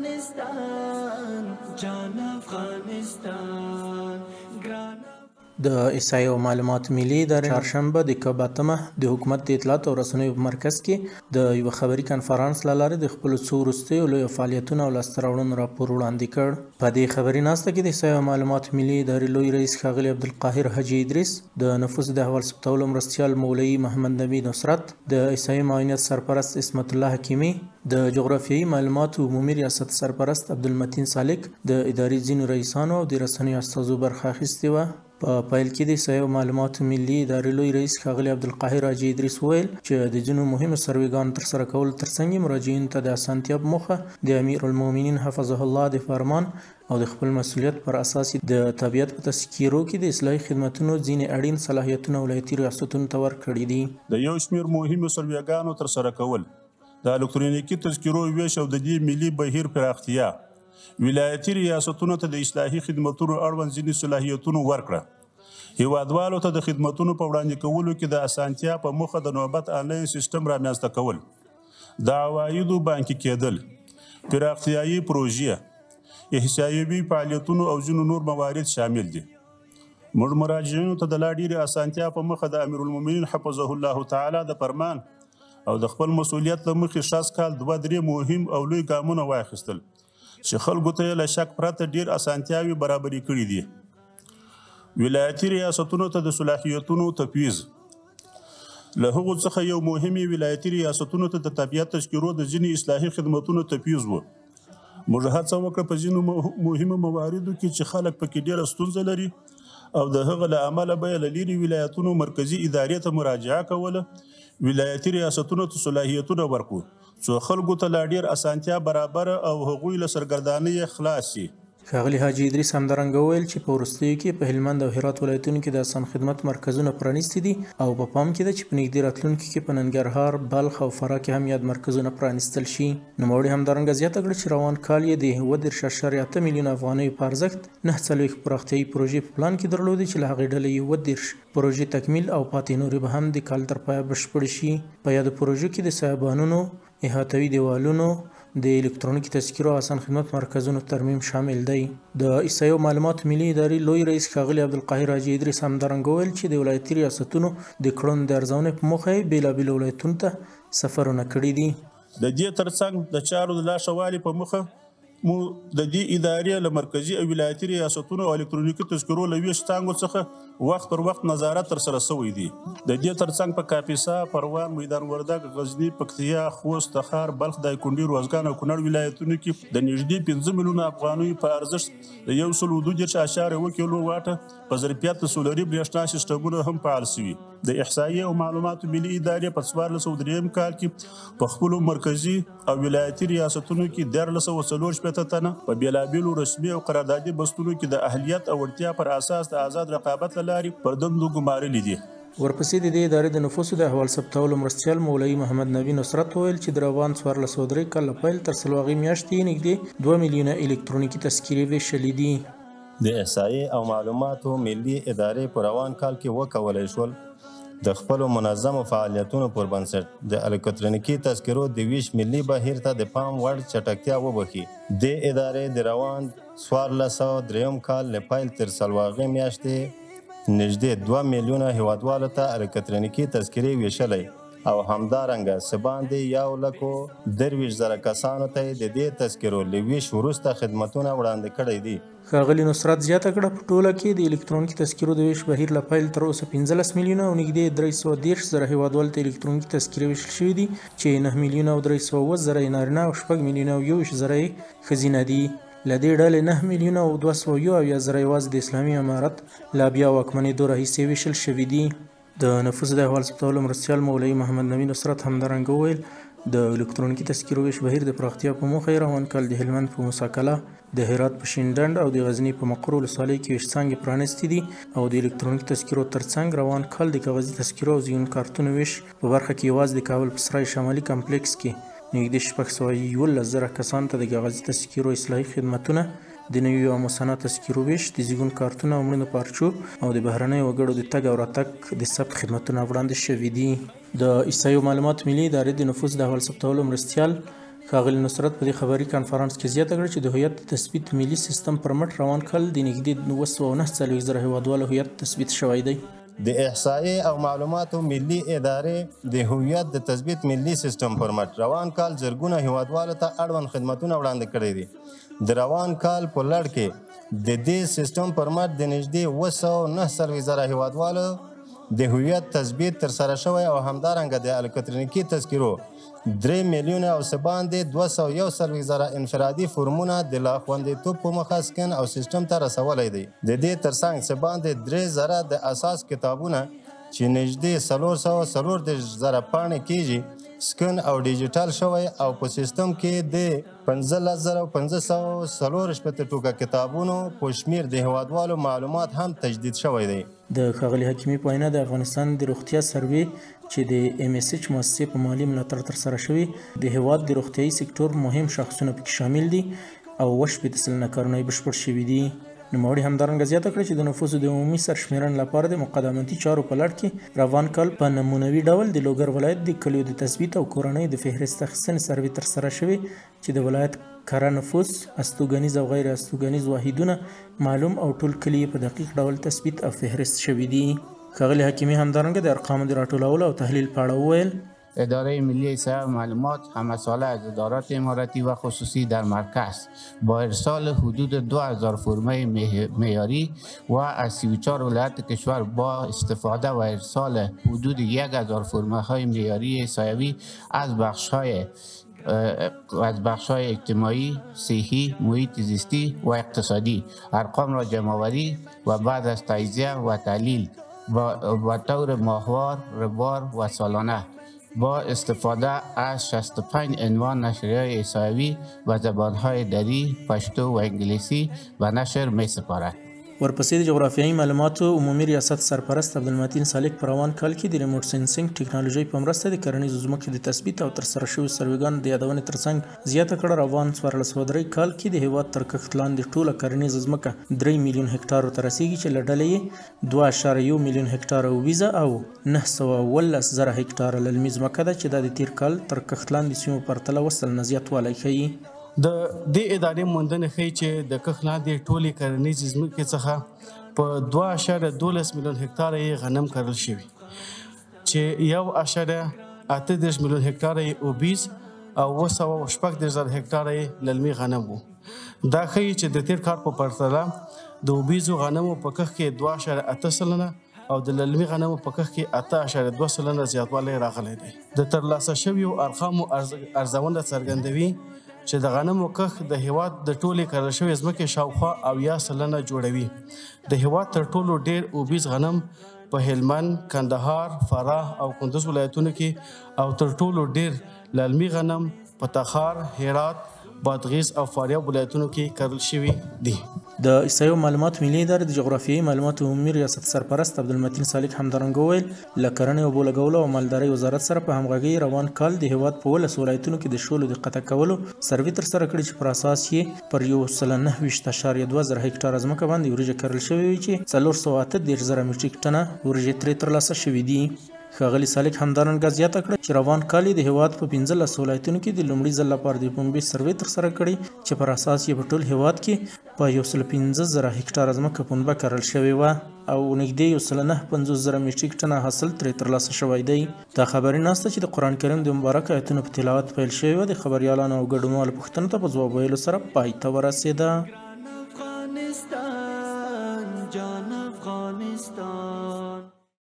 افغانستان جان افغانستان ګران د احصایې او معلوماتو ملي ادارې چهارشنبه د کاباتمه د حکومت د اطلاعات او رسنیو په مرکز کې د یو خبري کنفرانس له لارې د خپلو څو وروستیو لویو فعالیتونو او لاسته راوړنو راپور وړاندې کړ. په دې خبري ناسته کې د احصایې او معلوماتو ملي ادارې لوی رئیس ښاغلي عبدالقاهر حاجي ادریس، د نفوس د احوال ثبتولو مرستیال مولوي محمد نبي نصرت، د احصایې معاونیت سرپرست عصمت الله حکیمي، د جغرافیایي معلوماتو عمومي ریاست سرپرست عبدالمتین سالک، د ادارې ځینو رئیسانو او د رسنیو استازو برخه اخیستې وه. په پیل کې د احصایې او معلوماتو ملي ادارې لوی رئیس ښاغلي عبدالقاهر حاجي ادریس وویل چې د ځینو مهمو سروېګانو ترسره کولو ترڅنګ مراجعینو ته د اسانتیا په موخه د امیرالمؤمنین حفظه الله د فرمان او د خپل مسؤلیت پر اساس د طبیعت په تذکیرو کې د اصلاحي خدمتونو ځینې اړین صلاحیتونه ولایتي ریاستونو ته ورکړي دي. د یو شمېر مهمو سروېګانو ترسره کول، د الکترونیکي تذکیرو ویش او د دې ملي بهیر پراختیا، ولایتي ریاستونو ته د اصلاحي خدمتونو اړوند ځینې صلاحیتونو ورکړه، هیوادوالو ته د خدمتونو په وړاندې کولو کې د اسانتیا په موخه د نوبت آنلاین سیستم رامنځته کول، د عوایدو بانکي کېدل، پراختیایي پروژې، احصایوي فعالیتونو او ځینو نور موارد شامل دي. موږ مراجعینو ته د لا ډېرې اسانتیا په موخه د امیرالمؤمنین حفظه الله تعالی د فرمان او د خپل مسؤلیت له مخې شاس کال 2-3 مهم او لوی ګامونه واخیستل چې خلکو ته یې له شک پرته ډېر اسانتیاوې برابرې کړي دي. ولایتي ریاستونو ته د صلاحیتونو تفویض، له هغو څخه یو مهمې ولایتي ریاستونو ته د طبیعت تذکیرو د ځینې اصلاحي خدمتونو تفویض و. موږ هڅه وکړه په ځینو مهمو مواردو کې چې خلک پکې ډېره ستونزه لري او د هغه له امله به یې له لرې ولایتونو مرکزي ادارې ته مراجعه کوله، ولایتي ریاستونو ته صلاحیتونه ورکړو څو خلکو ته لا ډېر اسانتیا برابره او هغوی له سرګردانۍ خلاص شي. ښاغلي حاجي ادریس همدارنګه وویل چې په وروستیو کې په هلمند او هرات ولایتونو کې د اسان خدمت مرکزونه پرانیستي دي او په پام کې ده چې په نږدې راتلونکي کې په ننګرهار، بلخ او فراه کې هم یاد مرکزونه پرانیستل شي. نوموړي همدارنګه زیاته کړه چې روان کال یې د 30.8 میلیونه افغانیو په ارزښت 49 پراختیایي پروژې په پلان کې درلودې چې له هغې ډلې 30 پروژې تکمیل او پاتې نورې به هم د کال تر پایه بشپړې شي. په یادو پروژو کې د سایبانونو، احاطوي دیوالونو، د الکترونیکي تذکیرو او اسان خدمت مرکزونو ترمیم شامل دی. د احصایې او معلوماتو ملي ادارې لوی رئیس ښاغلي عبدالقاهر حاجي ادریس همدارنګه وویل چې د ولایتي ریاستونو د کړنو د ارزونې په موخه یې بېلابېلو ولایتونو ته سفرونه کړي دي. د دې ترڅنګ د چارو د لا ښه والي په موخه مو د دې ادارې له مرکزي او ولایتي ریاستونو او الکترونیکي تذکیرو له ویش څانګو څخه وخت پر وخت نظارت ترسره شوی دی. د دې ترڅنګ په کاپیسا، پروان، میدان وردګ، غزني، پکتیا، خوست، تخار، بلخ، دایکنډي، روزګان او کونړ ولایتونو کې د نږدې 15 میلیونه افغانیو په ارزښت د 132.1 کیلو واټه په ظرفیت د سولري برېښنا سیسټمونه هم فعال شوي. د احصایې او معلوماتو ملي ادارې په 1403 کال کې په خپلو مرکزي او ولایتي ریاستونو کې 1340 تنه په بېلابېلو رسمي او قراردادي بستونو کې د اهلیت او وړتیا پر اساس د آزاد رقابت له لارې پر دندو ګمارلي دي. ورپسې د دې ادارې د نفوسو د احوال ثبتولو مرستیال مولوي محمد نبي نصرت وویل چې د روان 1403 کال له پیل تر څلورغې میاشتې نږدې 2 میلیونه الکترونیکي تذکیرې ویشلې دي. د احصایې او معلوماتو ملي ادارې په روان کال کې وکولی شول د خپلو منظمو فعالیتونو پر بنسټ د الکترونیکي تذکیرو د ویش ملي بهیر ته د پام وړ چټکتیا وبخي. دې ادارې د روان 1403 کال له پیل تر څلورغې میاشتې نږدې 2 میلیونه هیوادوالو ته الکترونیکي تذکیرې ویشلی او همدارنګه څه باندې 1,23,000 کسانو ته د دې تذکیرو له ویش وروسته خدمتونه وړاندې کړي دي. ښاغلي نصرت زیاته کړه په ټوله کې د الکترونیکي تذکیرو د ویش بهیر له پیل تر اوسه 15 میلیونه او نږدې 330,000 هیوادوالو ته الکترونیکي تذکیرې ویشل شوي دي چې 9 میلیونه او 320,000 نارینه او 6 میلیونه او 21,000 ښځینه دي. له دې ډلې 9 میلیونه او 201,000 یوازې د اسلامي امارت لا بیا واکمنېدو راهیسې ویشل شوي دي. د نفوسو د احوال ثبتولو مرستیال مولوي محمد نبي نصرت همدارنګه وویل د الکترونیکي تذکیرو ویش بهیر د پراختیا په موخه یې روان کال د هلمند په موسی کلا، د هرات په شینډنډ او د غزني په مقر ولسوالۍ کې ویش څانګې پرانیستې دي او د الکترونیکي تذکیرو ترڅنګ روان کال د کاغذي تذکیرو او زیون کارتونو ویش په برخه کې یوازې د کابل په سرای شمالي کمپلیکس کې نږدې 611,000 کسانو ته د کاغذي تذکیرو اصلاحي خدمتونه، د نویو او مسنه تذکیرو ویش، د زیږون کارتونه او مړینو پارچو او د بهرنیو وګړو د تګ او راتګ د ثبت خدمتونه وړاندې شوي دي. د احصایې او معلوماتو ملي ادارې د نفوس د احوال ثبتولو مرستیال ښاغلي نصرت په دې خبري کنفرانس کې زیاته کړه چې د هویت تثبیت ملي سیستم پر مټ روان کال د نږدې 949 زره هیوادوالو هویت تثبیت شوی دی. د احصایې او معلوماتو ملي ادارې د هویت د تثبیت ملي سیستم پر مټ روان کال زرګونه هیوادوالو ته اړوند خدمتونه وړاندې کړي دي. د روان کال په لړ کې د دې سیستم پر مټ د نږدې 949 زره هیوادوالو د هویت تثبیت ترسره شوی او همدارنګه د الکترونیکي تذکرو 3 میلیونه او څه باندې 241 زره انفرادي فورمونه د لاسوندیتوب په مخه سکن او سیستم ته رسولی دی. د دې ترڅنګ څه باندې 3 زره د اساس کتابونه چې نږدې 440 زره پاڼې کیږي سکن او ډیجیټل شوی او په سیستم کې د 15540 ټوکه کتابونو په شمیر د هیوادوالو معلومات هم تجدید شوی دی. د ښاغلي حکیمي په وینا د افغانستان د روغتیا سروې چې د MSH مؤسسې په مالي ملاتړ ترسره شوي د هیواد د روغتیایي سکتور مهم شاخصونه پکې شامل دي او 80 سلنه کارونه یې بشپړ شوي دي. نوموړي همدارنګه زیاته کړه چې د نفوسو د عمومي سرشمېرنې لپاره د مقدماتي چارو په لړ کې روان کال په نمونوي ډول د لوګر ولایت د کلیو د تثبیت او کورنۍ د فهرست اخیستنې سروې ترسره شوې چې د ولایت کره نفوس، استوګنیز او غیر استوګنیز واحدونه معلوم او ټول کلي په دقیق ډول تثبیت او فهرست شوي دي. ښاغلي حکیمي همدارنګه د ارقامو د راټولولو او تحلیل په اړه وویل اداره ملی احصایه و معلومات همساله از ادارات اماراتی و خصوصی در مرکز با ارسال حدود 2000 فرمه معیاری و از 34 ولایت کشور با استفاده و ارسال حدود 1000 فرمه های معیاری احصایوی از بخش‌های اجتماعی، صحی، محیط زیستی و اقتصادی ارقام را جمع‌آوری و بعد از تجزیه و تحلیل با طور ماهوار، روزوار و سالانه با استفاده از 65 عنوان نشریه‌های احصایوی و زبان‌های دری، پشتو و انگلیسی به نشر می‌سپارد. ورپسې د جغرافیایي معلوماتو عمومي ریاست سرپرست عبدالمتین سالک په روان کال کې د ریموټ سینسینګ ټکنالوژۍ په مرسته د کرنیزو ځمکو د تثبیت او ترسره شویو سروېګانو د یادونې ترڅنګ زیاته کړه. روان 1403 کال کې د هیواد تر کښت لاندې ټوله کرنیزه ځمکه 3 میلیون هکټارو ته رسیږي چې له ډلې یې 2.1 میلیون هکټاره اوبیزه او 917 زره هکټاره للمي ځمکه ده چې دا د تیر کال تر کښت لاندې سیمو پرتله وسلنه زیاتوالی ښیي. د دې ادارې موندنه ښیي چې د کښت لاندې ټولې کرنیزې ځمکې څخه په 2.12 میلیون هکټاره یې غنم کرل شوي چې 1.38 میلیون هکټاره یې اوبیز او 216 هکټاره یې للمي غنم وو. دا ښیي چې د تیر کال په پرتله د اوبیزو غنمو په کښت کې 2.8 سلنه او د للمي غنمو په کښت کې 8.2 سلنه زیاتوالی راغلی دی. د ترلاسه شویو ارقامو ارزونه څرګندوي چې د غنمو کښت د هیواد د ټولې کرل شوې ځمکې شاوخوا 80 سلنه جوړوي. د هیواد تر ټولو ډیر اوبیز غنم په هلمند، کندهار، فراه او کندوز ولایتونو کې او تر ټولو ډیر للمي غنم په تخار، هرات، بادغیس او فاریاب ولایتونو کې کرل شوي دي. د احصایې معلومات ملي ادارې د جغرافیایي معلوماتو عمومي ریاست سرپرست عبدالمتین سالک همدارنګه وویل له کرنې اوبو لګولو او مالدارۍ وزارت سره په همغږۍ روان کال د هیواد په 19 ولایتونو کې د شولو د قطع کولو سروې ترسره کړي چې پر اساس یې پر 129.2 زره هکټاره ځمکه باندې وریجې کرل شوې وي چې 438 زره میټریک ټنه وریجې ترې ترلاسه شوي دي. ښاغلي سالک همدارنګه زیاته کړه چې روان کال د هیواد په 15 ولایتونو کې د لومړي ځل لپاره د پنبې سروې ترسره کړي چې پر اساس یې په ټول هیواد کې په 115 زره هکټاره ځمکه پنبه کرل شوې وه او نږدې 150 زره میټریک ټنه حاصل ترې ترلاسه شوی دی. دا خبري ناسته چې د قرآن کریم د مبارک آیتونو په تلاوت پیل شوې وه د خبریالانو او ګډونوالو پوښتنو ته په ځواب ویلو سره پای ته ورسېده. افغانستان جان افغانستان